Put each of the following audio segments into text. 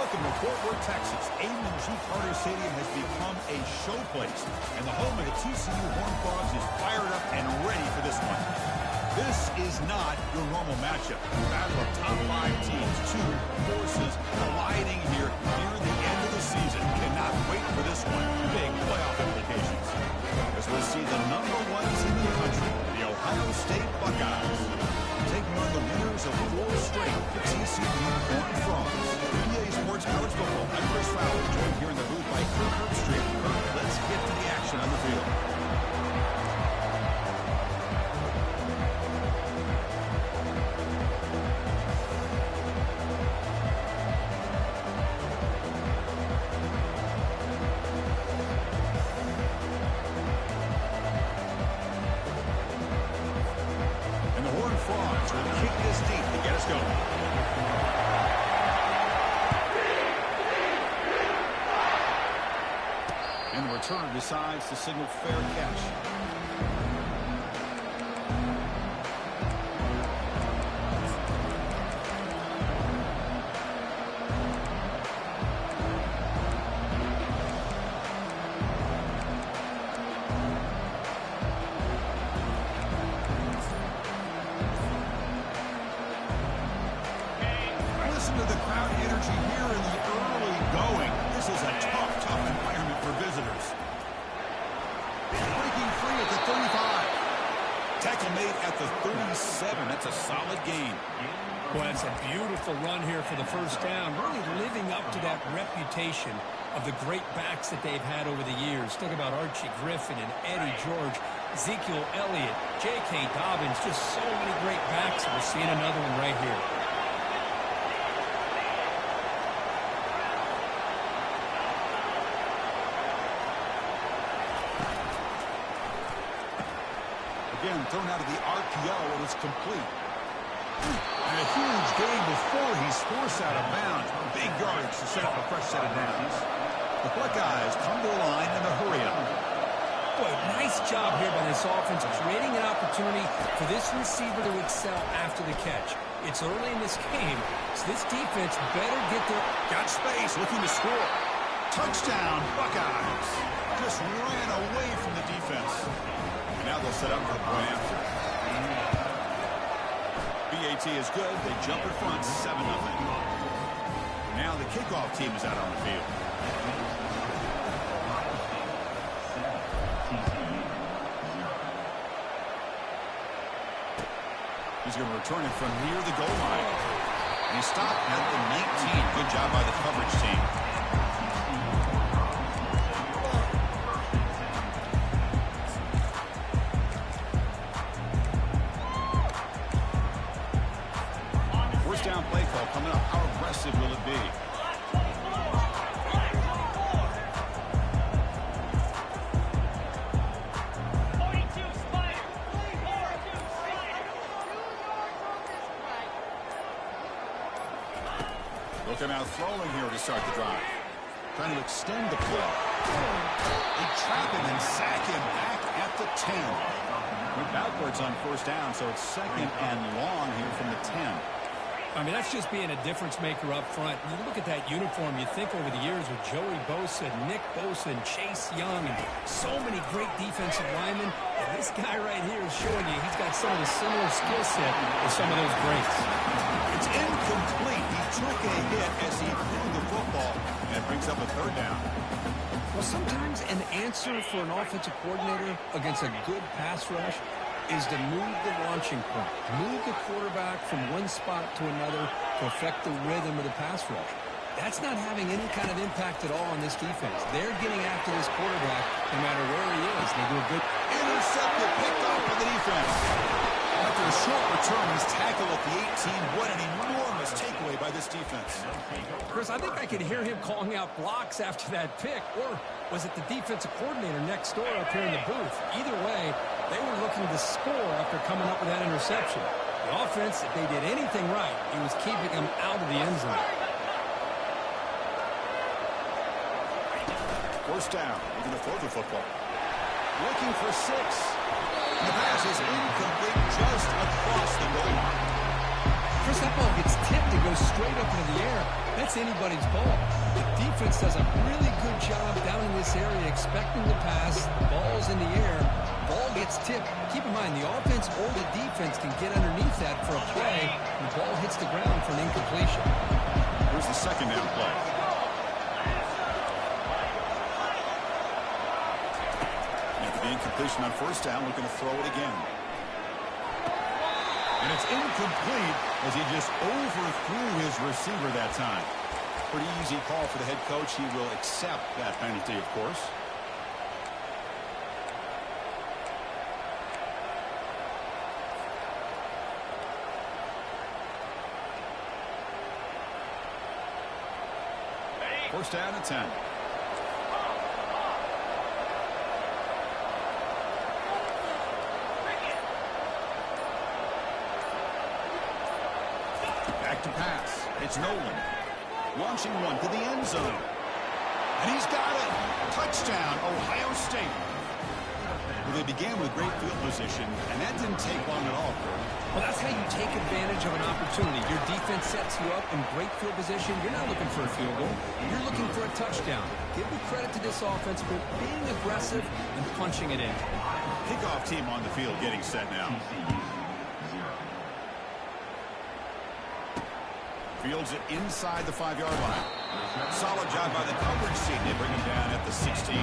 Welcome to Fort Worth, Texas. Amon G. Carter Stadium has become a showplace, and the home of the TCU Horned Frogs is fired up and ready for this one. This is not your normal matchup. A battle of top 5 teams, two forces colliding here near the end of the season. Cannot wait for this one. Big playoff implications. As we'll see the number 1 team in the country, the Ohio State Buckeyes, taking on the winners of 4 straight, the TCU Horned Frogs. EA Sports College Football. I'm Chris Fowler, joined here in the booth by Kirk Herbstreit. Kirk, let's get to the action on the field. And the returner decides to signal fair catch. Listen to the crowd energy here in the early going. This is a tough environment for visitors. Breaking free at the 35. Tackle made at the 37. That's a solid gain. Well, that's a beautiful run here for the first down. Really living up to that reputation of the great backs that they've had over the years. Think about Archie Griffin and Eddie George, Ezekiel Elliott, J.K. Dobbins. Just so many great backs. We're seeing another one right here. Again, thrown out of the RPO, and it's complete. And a huge gain before he's forced out of bounds. Big yardage to set up a fresh set of downs. The Buckeyes come to the line in a hurry-up. Boy, nice job here by this offense, creating an opportunity for this receiver to excel after the catch. It's early in this game, so this defense better get there. Got space, looking to score. Touchdown, Buckeyes. Just ran away from the defense. Now they'll set up for the point after. BAT is good. They jump in front, 7-0. Now the kickoff team is out on the field. He's going to return it from near the goal line. And he's stopped at the 19. Good job by the coverage team. Down play call coming up. How aggressive will it be? Looking out throwing here to start the drive. Trying to extend the play. They trap him and sack him back at the 10. Went backwards on first down, so it's 2nd and long here from the 10. I mean, that's just being a difference maker up front. You look at that uniform, you think over the years with Joey Bosa, Nick Bosa, and Chase Young, and so many great defensive linemen. And this guy right here is showing you he's got some of the similar skill set as some of those greats. It's incomplete. He took a hit as he threw the football, and it brings up a 3rd down. Well, sometimes an answer for an offensive coordinator against a good pass rush is to move the launching point, move the quarterback from one spot to another to affect the rhythm of the pass rush. That's not having any kind of impact at all on this defense. They're getting after this quarterback no matter where he is. They do a good... Intercepted, picked off by the defense. After a short return, he's tackled at the 18. What an enormous takeaway by this defense. Chris, I think I could hear him calling out blocks after that pick, or was it the defensive coordinator next door up here in the booth? Either way, they were looking to score after coming up with that interception. The offense, if they did anything right, it was keeping them out of the end zone. First down, looking to throw the football. Looking for 6. The pass is incomplete just across the goal line. First, that ball gets tipped and goes straight up into the air. That's anybody's ball. The defense does a really good job down in this area expecting the pass. Ball's in the air. Ball gets tipped. Keep in mind, the offense or the defense can get underneath that for a play, and the ball hits the ground for an incompletion. Here's the second down play. After the incompletion on first down, looking to throw it again. And it's incomplete as he just overthrew his receiver that time. Pretty easy call for the head coach. He will accept that penalty, of course. First down and 10. Back to pass. It's Nolan. Launching one to the end zone. And he's got it. Touchdown, Ohio State. Well, they began with great field position, and that didn't take long at all, Kurt. Well, that's how you take advantage of an opportunity. Your defense sets you up in great field position. You're not looking for a field goal. You're looking for a touchdown. Give the credit to this offense for being aggressive and punching it in. Kickoff team on the field getting set now. Fields it inside the 5-yard line. Solid job by the coverage team. They bring him down at the 16.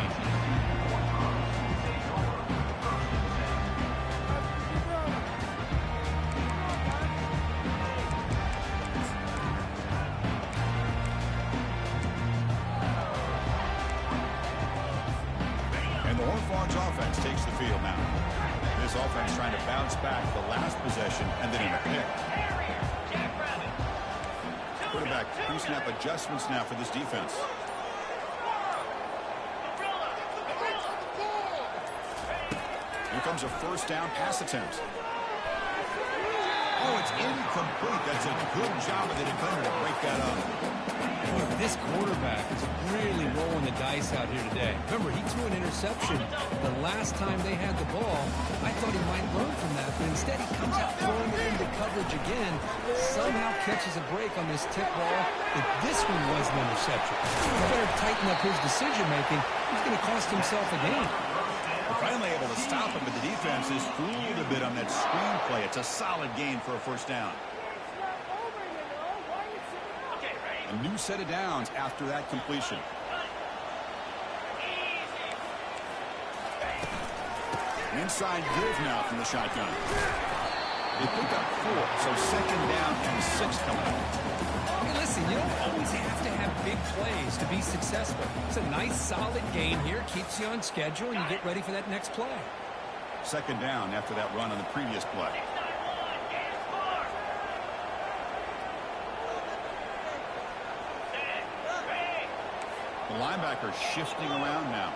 Offense takes the field now. This offense trying to bounce back the last possession and then in a pick. Quarterback pre-snap adjustments now for this defense. Here comes a first down pass attempt. Oh, it's incomplete. That's a good job of the defender to break that up. Boy, this quarterback is really rolling the dice out here today. Remember, he threw an interception the last time they had the ball. I thought he might learn from that, but instead he comes out throwing it into coverage again. Somehow catches a break on this tip ball. If this one was an interception, he better tighten up his decision-making. He's going to cost himself a game. We're finally able to stop him, but the defense is fooled a bit on that screen play. It's a solid gain for a first down. A new set of downs after that completion. An inside give now from the shotgun. They pick up 4, so second down and 6 coming up. Hey, listen, you don't always have to have big plays to be successful. It's a nice, solid gain here. Keeps you on schedule, and you get ready for that next play. Second down after that run on the previous play. The linebacker shifting around now.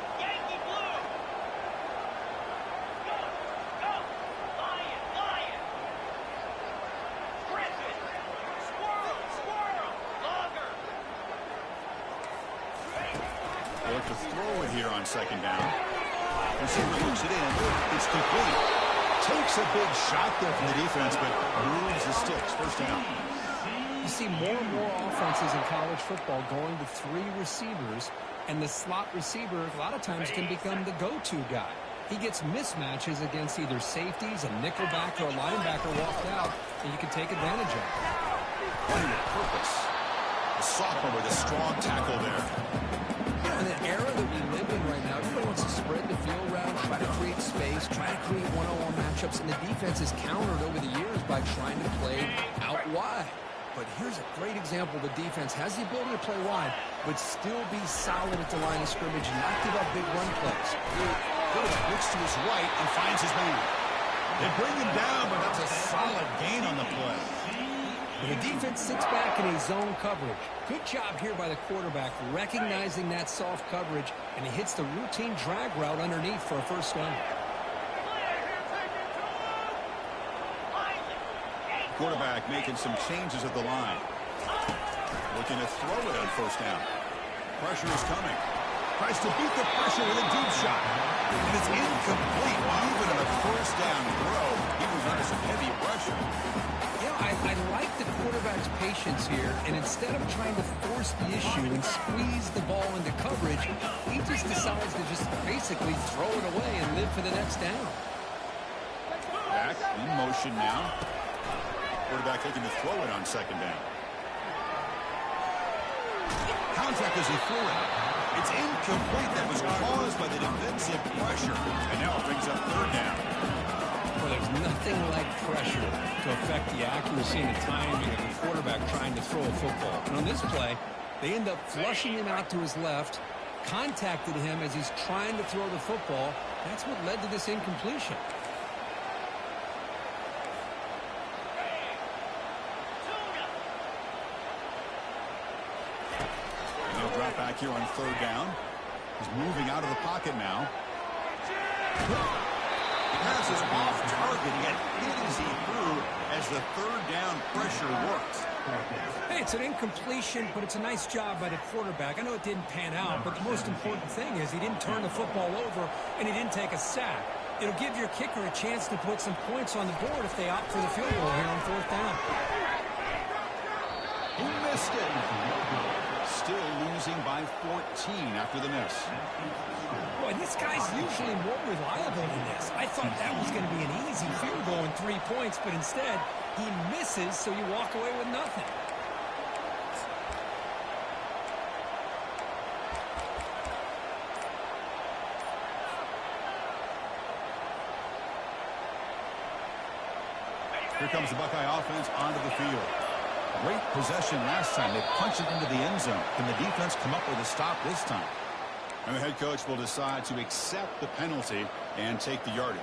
They look to throw it here on second down. Receiver looks it in. It's complete. Takes a big shot there from the defense, but moves the sticks. First down. You see more and more offenses in college football going to 3 receivers, and the slot receiver a lot of times can become the go-to guy. He gets mismatches against either safeties, a nickelback, or a linebacker walked out, and you can take advantage of it. Playing with purpose. The sophomore with a strong tackle there. In the era that we live in right now, everybody wants to spread the field around, try to create space, try to create one-on-one matchups, and the defense has countered over the years by trying to play out wide. But here's a great example. The defense has the ability to play wide, but still be solid at the line of scrimmage and not give up big run plays. Quarterback looks to his right and finds his man. They bring him down, but that's a solid gain on the play. And the defense sits back in a zone coverage. Good job here by the quarterback, recognizing that soft coverage, and he hits the routine drag route underneath for a first down. Quarterback making some changes at the line. Looking to throw it on first down. Pressure is coming. Tries to beat the pressure with a deep shot. And it's incomplete. Even on a first down throw, he was under some heavy pressure. I like the quarterback's patience here, and instead of trying to force the issue and squeeze the ball into coverage, he just decides to just basically throw it away and live for the next down. Back in motion now. Quarterback looking to throw it on second down. Contact as he threw it. It's incomplete. That was caused by the defensive pressure. And now it brings up third down. Well, there's nothing like pressure to affect the accuracy and the timing of the quarterback trying to throw a football. And on this play, they end up flushing him out to his left, contacted him as he's trying to throw the football. That's what led to this incompletion. And he'll drop back here on third down. He's moving out of the pocket now. Pass is off target, yet hit as he threw as the third down pressure works. Hey, it's an incompletion, but it's a nice job by the quarterback. I know it didn't pan out, but the most important thing is he didn't turn the football over and he didn't take a sack. It'll give your kicker a chance to put some points on the board if they opt for the field goal here on fourth down. He missed it. Still losing by 14 after the miss. Boy, this guy's usually more reliable than this. I thought that was going to be an easy field goal and 3 points, but instead he misses, so you walk away with nothing. Here comes the Buckeye offense onto the field. Great possession last time. They punched it into the end zone. Can the defense come up with a stop this time? And the head coach will decide to accept the penalty and take the yardage.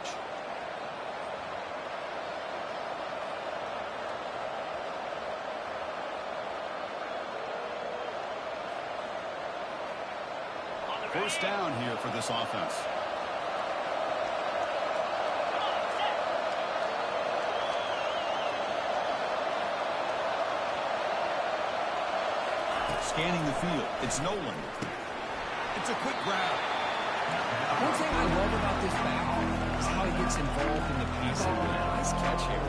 First down here for this offense. Scanning the field. It's Nolan. It's a quick grab. One thing I love about this back is how he gets involved in the passing game. Nice catch here.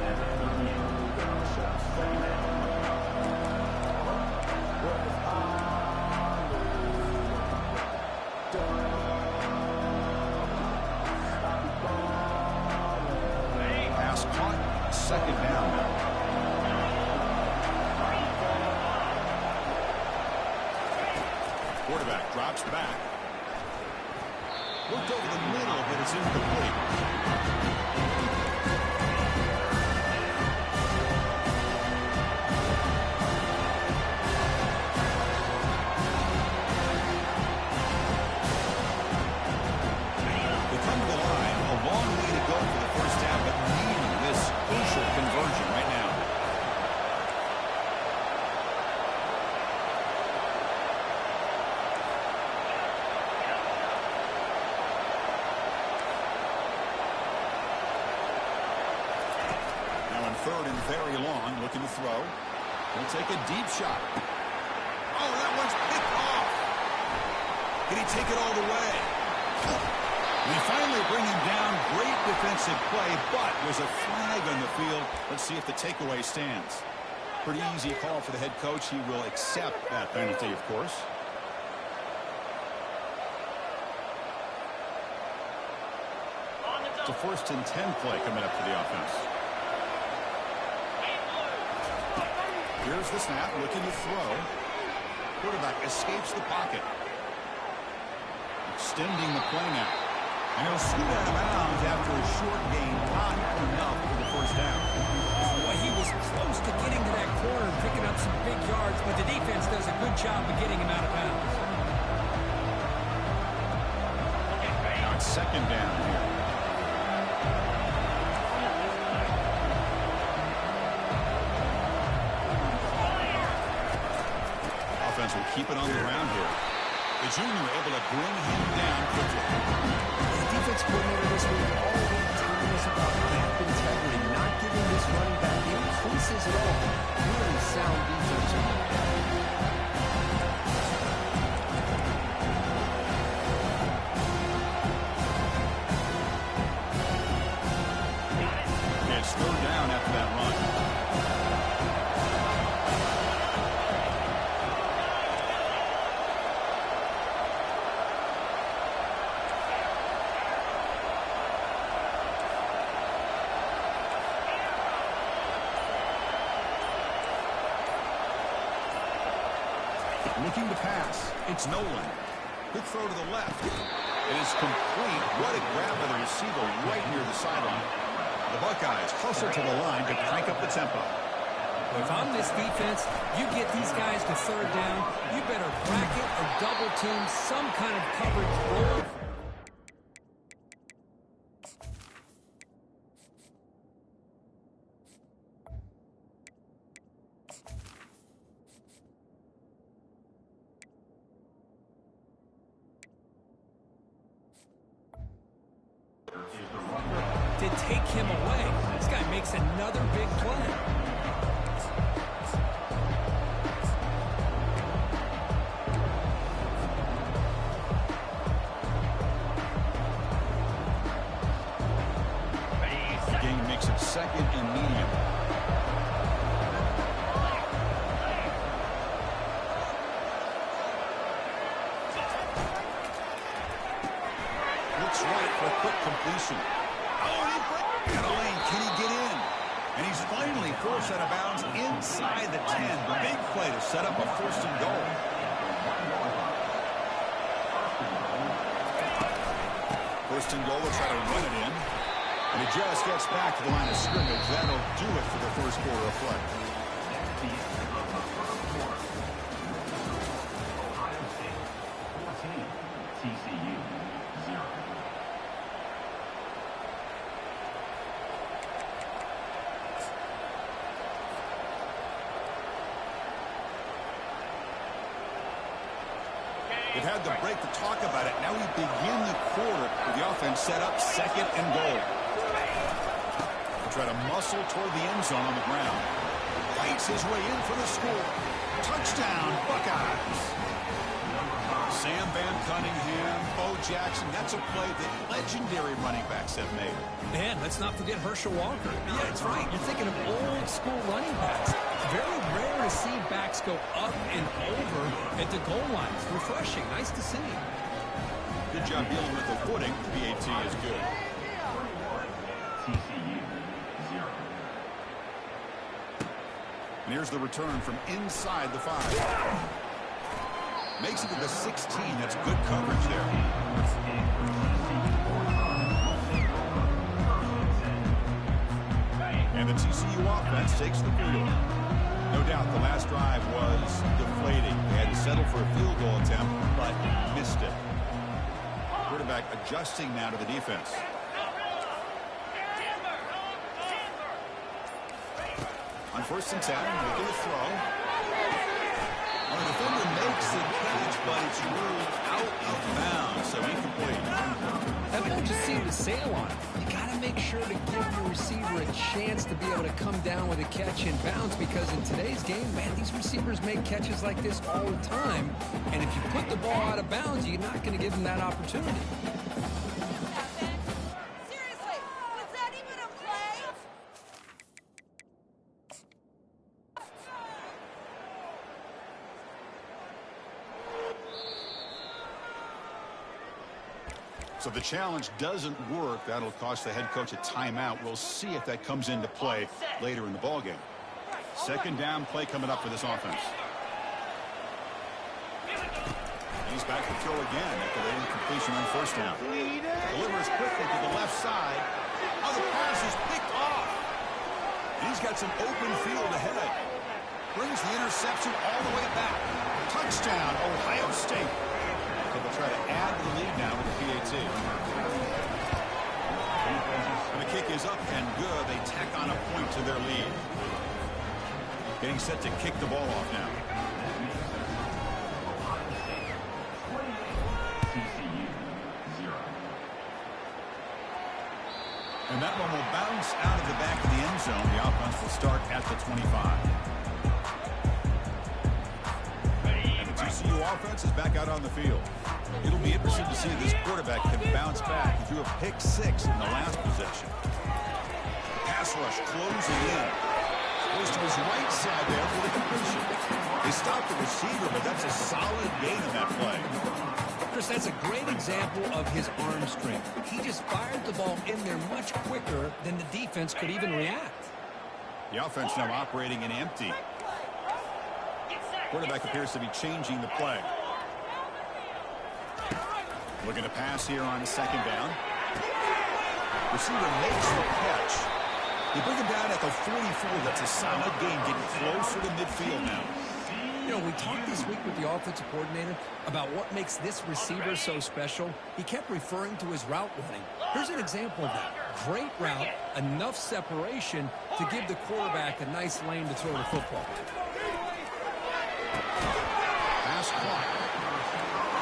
Pass caught. Second down now. Quarterback drops back. Looked over the middle, but it's incomplete. They come to the line. A long way to go for the first down, but needing this crucial conversion right now. Third and very long, looking to throw. He'll take a deep shot. Oh, that one's picked off. Can he take it all the way? They finally bring him down. Great defensive play, but there's a flag on the field. Let's see if the takeaway stands. Pretty easy call for the head coach. He will accept that penalty, of course. It's a 1st and 10 play coming up for the offense. Here's the snap, looking to throw. Quarterback escapes the pocket. Extending the play now. And he'll scoot out of bounds after a short gain. Not enough for the first down. Boy, he was close to getting to that corner and picking up some big yards, but the defense does a good job of getting him out of bounds. Now it's second down here. Will keep it on the ground here. The junior able to bring him down quickly. The defense coordinator this week already telling us about gap integrity, not giving this running back any creases at all. Really sound defense on that. It's third down after that run. Looking to pass. It's Nolan. Quick throw to the left. It is complete. What a grab by the receiver right near the sideline. The Buckeyes hustle to the line to crank up the tempo. If I'm this defense, you get these guys to third down, you better bracket or double team some kind of coverage roll. To take him away, this guy makes another big play. Game makes it second and medium. Looks right for a quick completion. Oh, he put out of lane. Can he get in? And he's finally forced out of bounds inside the 10. Big play to set up a first and goal. First and goal, will try to run it in. And he just gets back to the line of scrimmage. That'll do it for the first quarter of play. TCU 0. They've had the break to talk about it. Now we begin the quarter with the offense set up second and goal. Try to muscle toward the end zone on the ground. Fights his way in for the score. Touchdown, Buckeyes. Sam Van Cunningham, Bo Jackson. That's a play that legendary running backs have made. Man, let's not forget Herschel Walker. Yeah, that's right. You're thinking of old school running backs. It's very rare to see backs go up and over at the goal line. It's refreshing. Nice to see. Good job dealing with the footing. PAT is good. TCU 0. And here's the return from inside the 5. Makes it to the 16. That's good coverage there. And the TCU offense takes the field. No doubt the last drive was deflating. They had to settle for a field goal attempt, but missed it. Quarterback adjusting now to the defense. On first and 10, making a throw. Well, the defender makes the catch, but it's ruled out of bounds, so incomplete. That ball just seemed to sail on him. You got to make sure to give your receiver a chance to be able to come down with a catch in bounds, because in today's game, man, these receivers make catches like this all the time. And if you put the ball out of bounds, you're not going to give them that opportunity. Seriously, was that even a play? So the challenge doesn't work. That'll cost the head coach a timeout. We'll see if that comes into play later in the ballgame. Second down play coming up for this offense. He's back to throw again after the incompletion on first down. Delivers quickly to the left side. Oh, the pass is picked off. And he's got some open field ahead. Brings the interception all the way back. Touchdown, Ohio State. So they'll try to add to the lead now with the PAT. And the kick is up and good. They tack on a point to their lead. Getting set to kick the ball off now. TCU 0. And that one will bounce out of the back of the end zone. The offense will start at the 25. And the TCU offense is back out on the field. It'll be interesting to see if this quarterback can bounce back. He threw a pick 6 in the last possession. Pass rush closing in. Goes to his right side there for the completion. They stopped the receiver, but that's a solid gain in that play. Chris, that's a great example of his arm strength. He just fired the ball in there much quicker than the defense could even react. The offense now operating in empty. Quarterback appears to be changing the play. Looking to pass here on second down. Receiver makes the catch. They bring him down at the 44. That's a solid gain, getting closer to midfield now. You know, we talked this week with the offensive coordinator about what makes this receiver so special. He kept referring to his route running. Here's an example of that. Great route, enough separation to give the quarterback a nice lane to throw the football. Pass clock.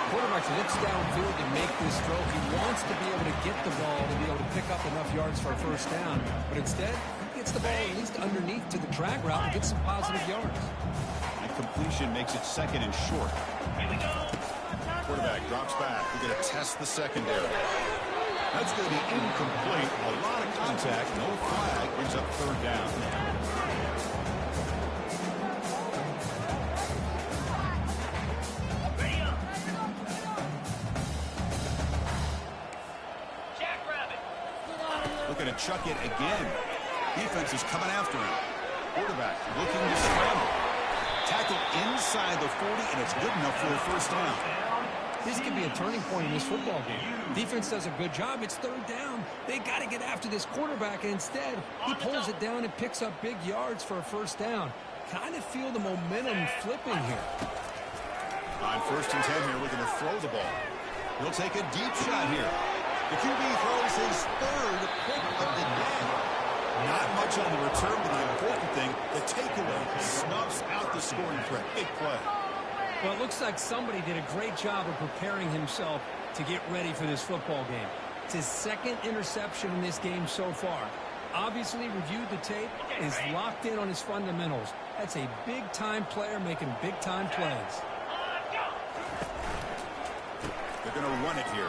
Quarterback looks downfield to make this throw. He wants to be able to get the ball to be able to pick up enough yards for a first down. But instead, he gets the ball at least underneath to the drag route and gets some positive yards. And completion makes it second and short. Quarterback drops back. We're going to test the secondary. That's going to be incomplete. A lot of contact. No flag. Brings up third down. Looking to chuck it again. Defense is coming after him. Quarterback looking to scramble. Tackle inside the 40, and it's good enough for a first down. This could be a turning point in this football game. Defense does a good job. It's third down. They got to get after this quarterback, and instead, he pulls it down and picks up big yards for a first down. Kind of feel the momentum flipping here. On first and 10 here, looking to throw the ball. He'll take a deep shot here. The QB throws his third pick of the day. Not much on the return, but the important thing, the takeaway snuffs out the scoring threat. Big play. Well, it looks like somebody did a great job of preparing himself to get ready for this football game. It's his second interception in this game so far. Obviously reviewed the tape, is locked in on his fundamentals. That's a big-time player making big-time plays. They're going to run it here.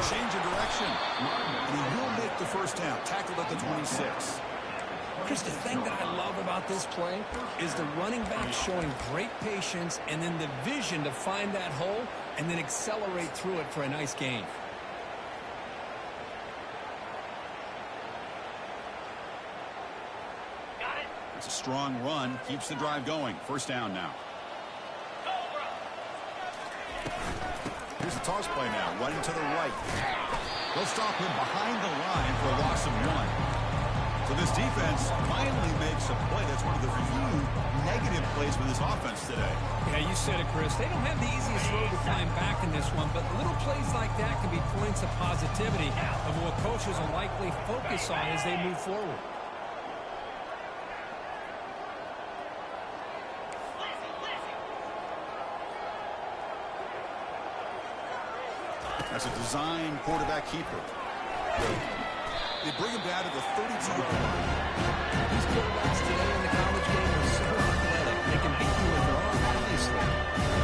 Change of direction. And he will make the first down. Tackled at the 26. Chris, the thing that I love about this play is the running back showing great patience and then the vision to find that hole and then accelerate through it for a nice gain. It's a strong run. Keeps the drive going. First down now. Here's the toss play now. Running to the right. They'll stop him behind the line for a loss of 1. So this defense finally makes a play. That's one of the few negative plays for this offense today. Yeah, you said it, Chris. They don't have the easiest road to climb back in this one, but little plays like that can be points of positivity of what coaches will likely focus on as they move forward. That's a design quarterback keeper. They bring him down to the 32-yard line. These quarterbacks today in the college game are so athletic. They can beat you in wrong, obviously.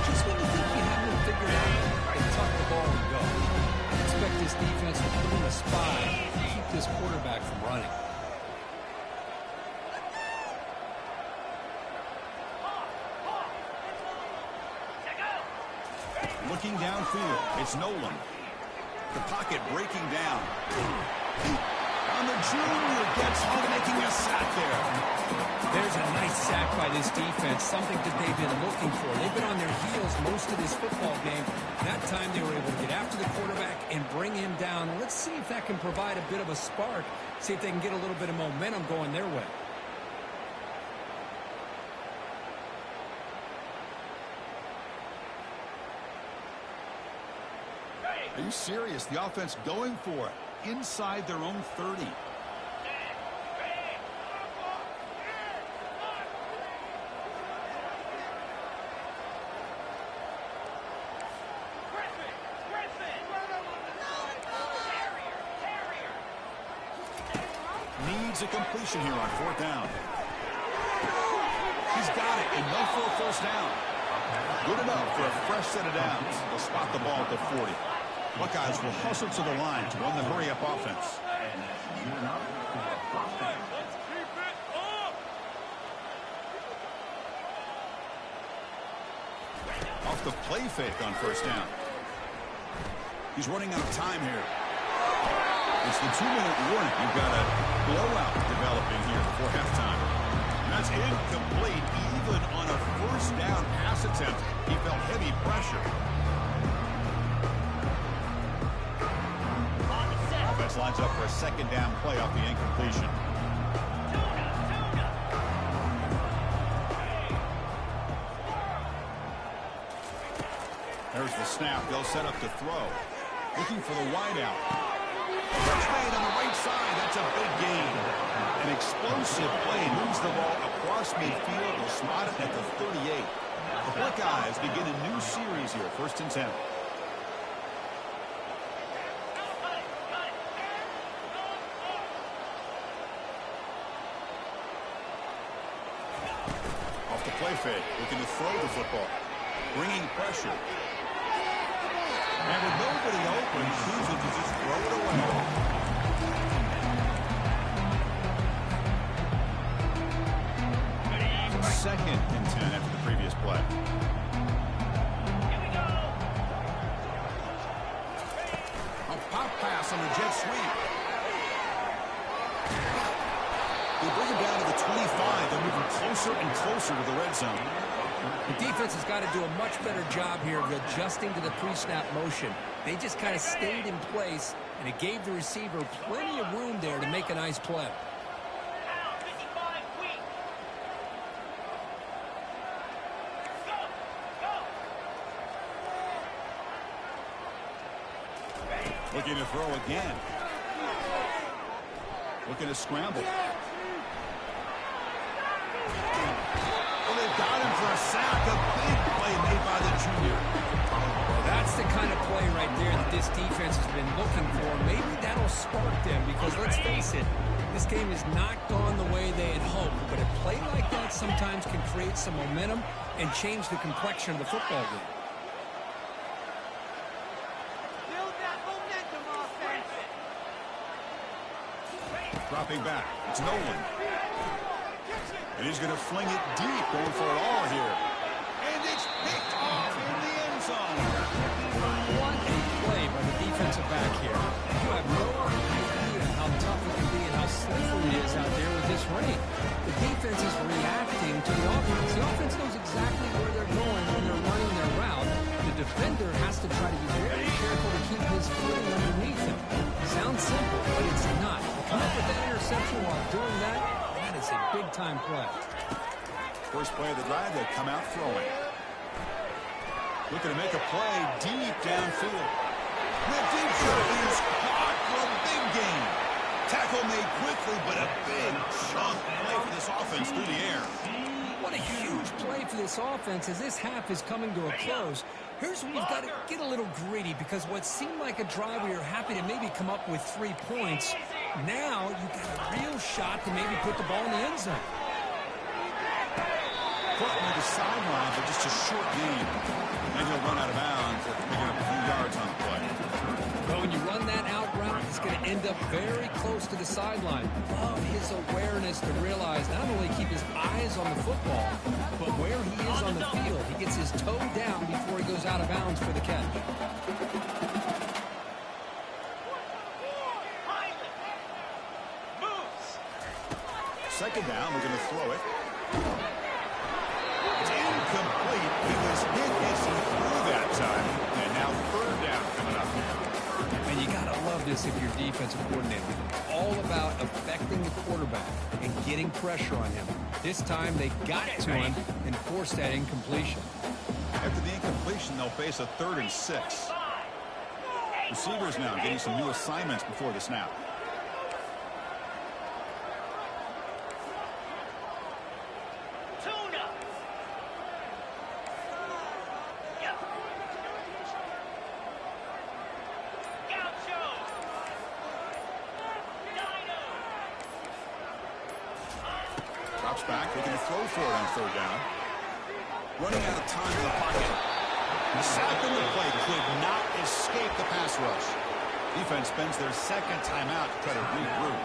Just when you think you have them figured out, they tuck the ball and go. I expect this defense to put in a spy to keep this quarterback from running. Looking downfield, it's Nolan. The pocket breaking down. And the junior gets home, making a sack there. There's a nice sack by this defense, something that they've been looking for. They've been on their heels most of this football game. That time they were able to get after the quarterback and bring him down. Let's see if that can provide a bit of a spark, see if they can get a little bit of momentum going their way. Are you serious? The offense going for it inside their own 30. Needs a completion here on fourth down. He's got it. Enough for a first down. Good enough for a fresh set of downs. They'll spot the ball at the 40. Buckeyes will hustle to the line to run the hurry-up offense. Off the play fake on first down. He's running out of time here. It's the 2-minute warning. You've got a blowout developing here before halftime. That's incomplete. Even on a first down pass attempt, he felt heavy pressure. Offense lines up for a second down play off the incompletion. There's the snap. They'll set up to throw. Looking for the wideout. Catch made on the right side. That's a big gain. An explosive play moves the ball across midfield. Will spot it at the 38. The Buckeyes begin a new series here. 1st and 10. Off the play fake. Looking to throw the football. Bringing pressure. And with nobody open, he chooses to just throw it away. Second and 10 after the previous play. A pop pass on the jet sweep. They bring him down to the 25. They're moving closer and closer to the red zone. The defense has got to do a much better job here of adjusting to the pre-snap motion. They just kind of stayed in place, and it gave the receiver plenty of room there to make a nice play. Looking to throw again. Looking to scramble. Well, they've got him for a sack. A big play made by the junior. Well, that's the kind of play right there that this defense has been looking for. Maybe that'll spark them because, let's face it, this game has not gone the way they had hoped. But a play like that sometimes can create some momentum and change the complexion of the football game. Dropping back. It's Nolan. And he's going to fling it deep, going for it all here. And it's picked off in the end zone. What a play by the defensive back here. You have no idea how tough it can be and how slippery it is out there with this rain. The defense is reacting to the offense. The offense knows exactly where they're going when they're running their route. The defender has to try to be very careful to keep his footing underneath him. Sounds simple, but it's not. Come up with that interception while doing that, that is a big-time play. First play of the drive, they come out throwing. Looking to make a play deep downfield. The deep shot is caught for a big gain. Tackle made quickly, but a big chunk play for this offense through the air. What a huge play for this offense as this half is coming to a close. Here's where you've got to get a little gritty because what seemed like a drive where you're happy to maybe come up with 3 points, now you've got a real shot to maybe put the ball in the end zone. Caught near the sideline, but just a short gain. And he'll run out of bounds after picking up a few yards on the play. But when you run that out route, it's going to end up very close to the sideline. Love his awareness to realize not only keep his eyes on the football, but where he is on the field. He gets his toe down before he goes out of bounds for the catch. Second down, we're going to throw it. It's incomplete. He was hit as he threw that time. And now third down coming up. And you got to love this if you're defensive coordinator. All about affecting the quarterback and getting pressure on him. This time they got to him and forced that incompletion. After the incompletion, they'll face a 3rd and 6. Receivers now getting some new assignments before the snap. Drops back, looking to throw for it on 3rd down. Running out of time in the pocket. The sack on the play could not escape the pass rush. Defense spends their second timeout to try to regroup.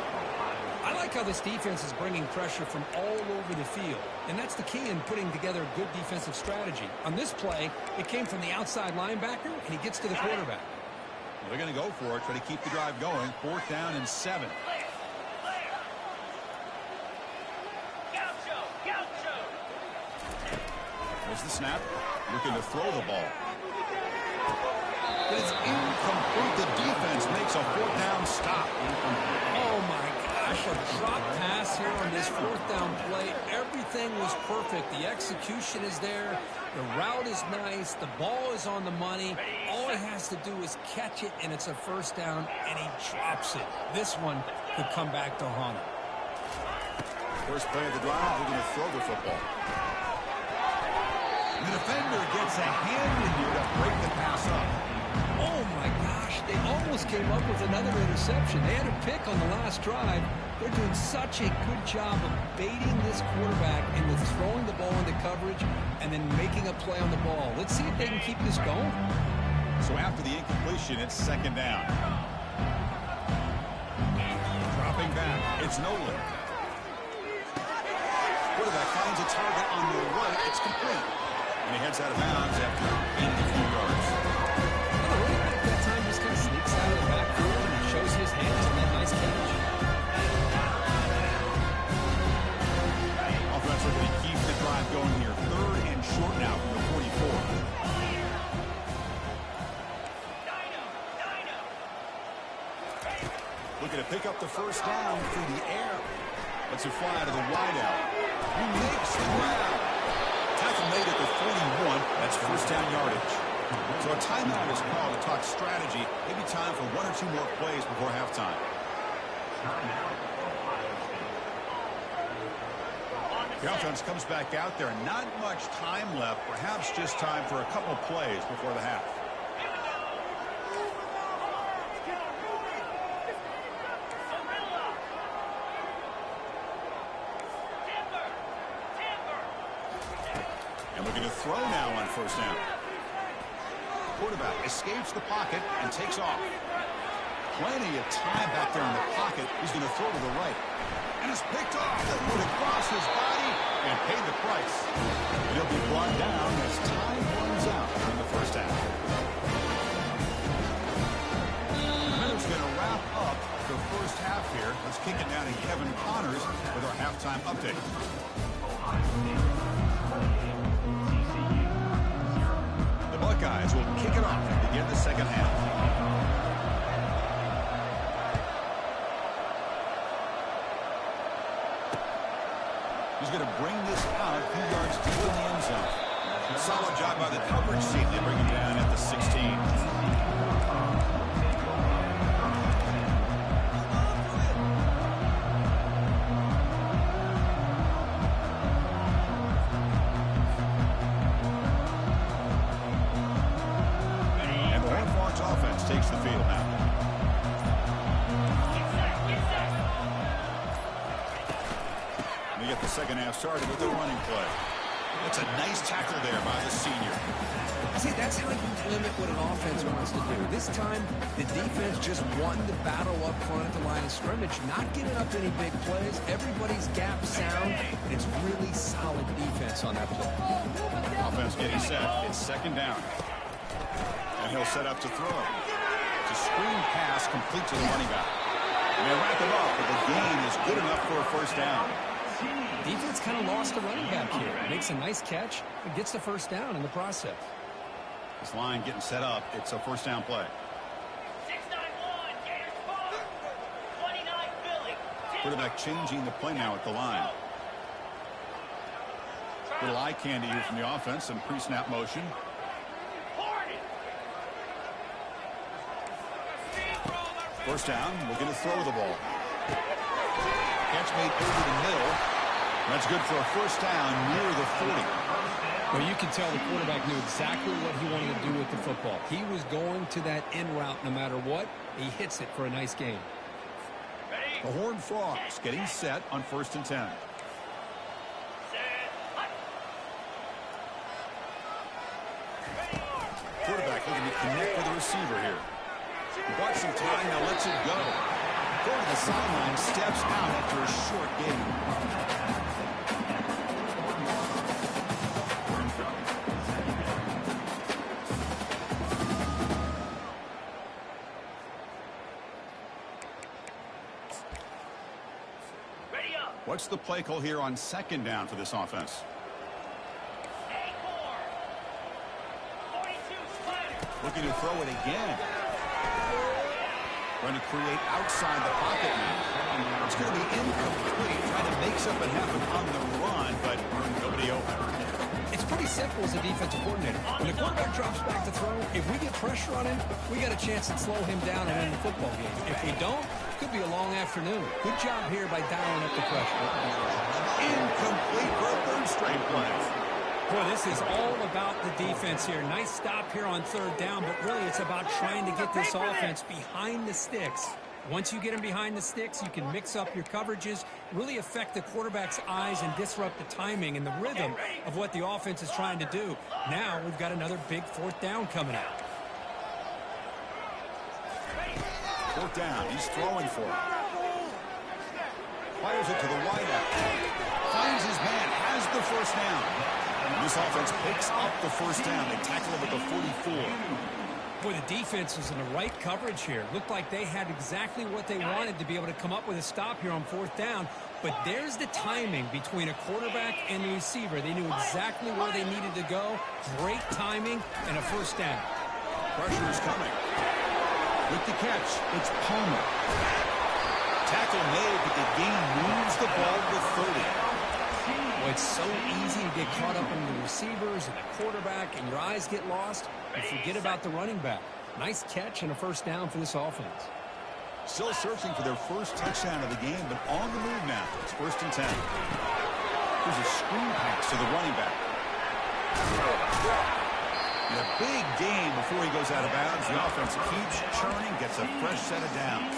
I like how this defense is bringing pressure from all over the field, and that's the key in putting together a good defensive strategy. On this play, it came from the outside linebacker, and he gets to the quarterback. Well, they're going to go for it, try to keep the drive going. 4th down and 7. There's the snap. Looking to throw the ball. It's incomplete. The defense makes a fourth down stop. Oh, my gosh. A drop pass here on this fourth down play. Everything was perfect. The execution is there. The route is nice. The ball is on the money. All he has to do is catch it, and it's a first down, and he drops it. This one could come back to haunt him. First play of the drive, we're going to throw the football. The defender gets a hand in here to break the pass up. Oh, my gosh. They almost came up with another interception. They had a pick on the last drive. They're doing such a good job of baiting this quarterback into throwing the ball into coverage and then making a play on the ball. Let's see if they can keep this going. So after the incompletion, it's second down. Dropping back, it's Nolan. Quarterback finds a target on the right. It's complete. And he heads out of bounds after gaining a few yards. Well, the running back that time just kind of sneaks out of the backfield and shows his hands on that nice catch. Offensively, keep the drive going here. Third and short now from the 44. Looking to pick up the first down through the air. Lets it fly to the wideout. He makes the grab. Tackle made at the 41. That's first down yardage. So a timeout is called to talk strategy. Maybe time for one or two more plays before halftime. The offense comes back out there. Not much time left. Perhaps just time for a couple plays before the half. Looking to throw now on first down. Quarterback escapes the pocket and takes off. Plenty of time back there in the pocket. He's going to throw to the right. And it's picked off. They'll put it across his body and pay the price. And he'll be brought down as time runs out during the first half. Miller's going to wrap up the first half here. Let's kick it down to Kevin Connors with our halftime update. The Buckeyes will kick it off to begin the second half. He's going to bring this out a few yards deep in the end zone. Solid job by the coverage team. They bring him down at the 16. Takes the field now. We get the second half started with the running play. That's a nice tackle there by the senior. See, that's how you limit what an offense wants to do. This time, the defense just won the battle up front at the line of scrimmage, not giving up any big plays. Everybody's gap sound. It's really solid defense on that play. Offense getting set. It's second down. And he'll set up to throw. It's a screen pass complete to the running back. And they wrap him up, but the gain is good enough for a first down. Defense kind of lost a running back here. Makes a nice catch and gets the first down in the process. This line getting set up. It's a first down play. 691, Gators ball. 29 Billy. Quarterback changing the play now at the line. Little eye candy here from the offense and pre-snap motion. First down, looking to throw the ball. Catch made over the middle. That's good for a first down near the 40. Well, you can tell the quarterback knew exactly what he wanted to do with the football. He was going to that in route no matter what. He hits it for a nice gain. The Horned Frogs getting set on 1st and 10. Quarterback looking to connect with the receiver here. He bought some time, now lets it go. Go to the sideline, steps out after a short gain. What's the play call here on second down for this offense? Looking to throw it again. Trying to create outside the pocket now. It's going to be incomplete. Trying to make something happen on the run, but nobody open. It's pretty simple as a defensive coordinator. When the quarterback drops back to throw, if we get pressure on him, we got a chance to slow him down and win the football game. If we don't, it could be a long afternoon. Good job here by dialing up the pressure. Incomplete for a third straight play. Boy, this is all about the defense here. Nice stop here on third down, but really it's about trying to get this offense behind the sticks. Once you get them behind the sticks, you can mix up your coverages, really affect the quarterback's eyes and disrupt the timing and the rhythm of what the offense is trying to do. Now we've got another big fourth down coming out. Fourth down. He's throwing for it. Fires it to the wideout. Finds his man. Has the first down. This offense picks up the first down. They tackle him at the 44. Boy, the defense was in the right coverage here. Looked like they had exactly what they wanted to be able to come up with a stop here on fourth down. But there's the timing between a quarterback and the receiver. They knew exactly where they needed to go. Great timing and a first down. Pressure is coming. With the catch, it's Palmer. Tackle made, but the gain moves the ball to 30. Well, it's so easy to get caught up in the receivers and the quarterback, and your eyes get lost. You forget about the running back. Nice catch and a first down for this offense. Still searching for their first touchdown of the game, but on the move now. It's 1st and 10. Here's a screen pass to the running back. And a big gain before he goes out of bounds. The offense keeps churning, gets a fresh set of downs.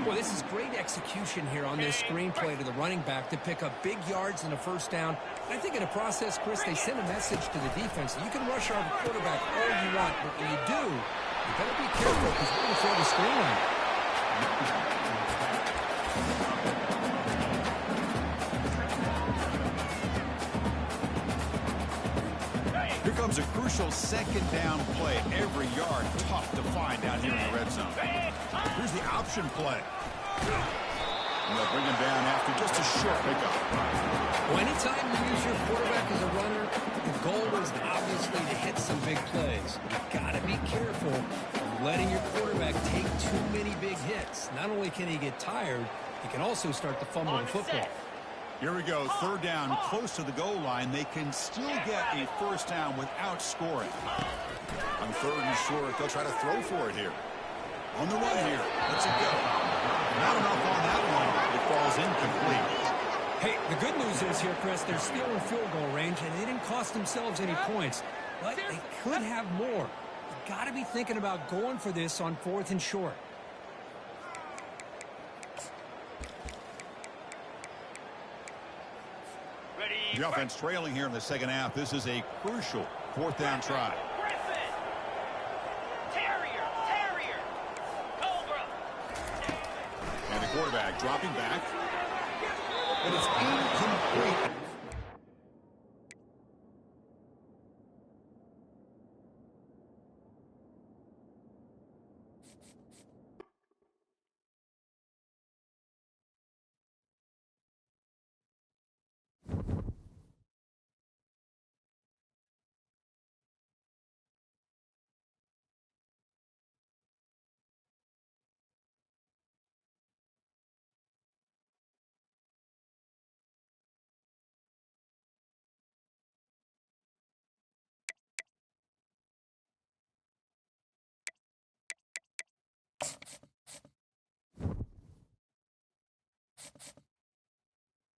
Well, this is great execution here on this screenplay to the running back to pick up big yards and a first down. And I think in the process, Chris, they send a message to the defense. You can rush our quarterback all you want, but when you do, you better be careful because we're going to throw the screen on you. Here comes a crucial second down play. Every yard tough to find down here in the red zone. Here's the option play. And they'll bring him down after just a short pickup. Well, anytime you use your quarterback as a runner, the goal is obviously to hit some big plays. You've got to be careful of letting your quarterback take too many big hits. Not only can he get tired, he can also start to fumble the football. Here we go, third down, close to the goal line. They can still get a first down without scoring. On 3rd and short, they'll try to throw for it here. On the run here, lets it go. Not enough on that one. It falls incomplete. Hey, the good news is here, Chris, they're still in field goal range, and they didn't cost themselves any points. But they could have more. You've got to be thinking about going for this on 4th and short. The offense trailing here in the second half. This is a crucial 4th down try. And the quarterback dropping back. And it's incomplete.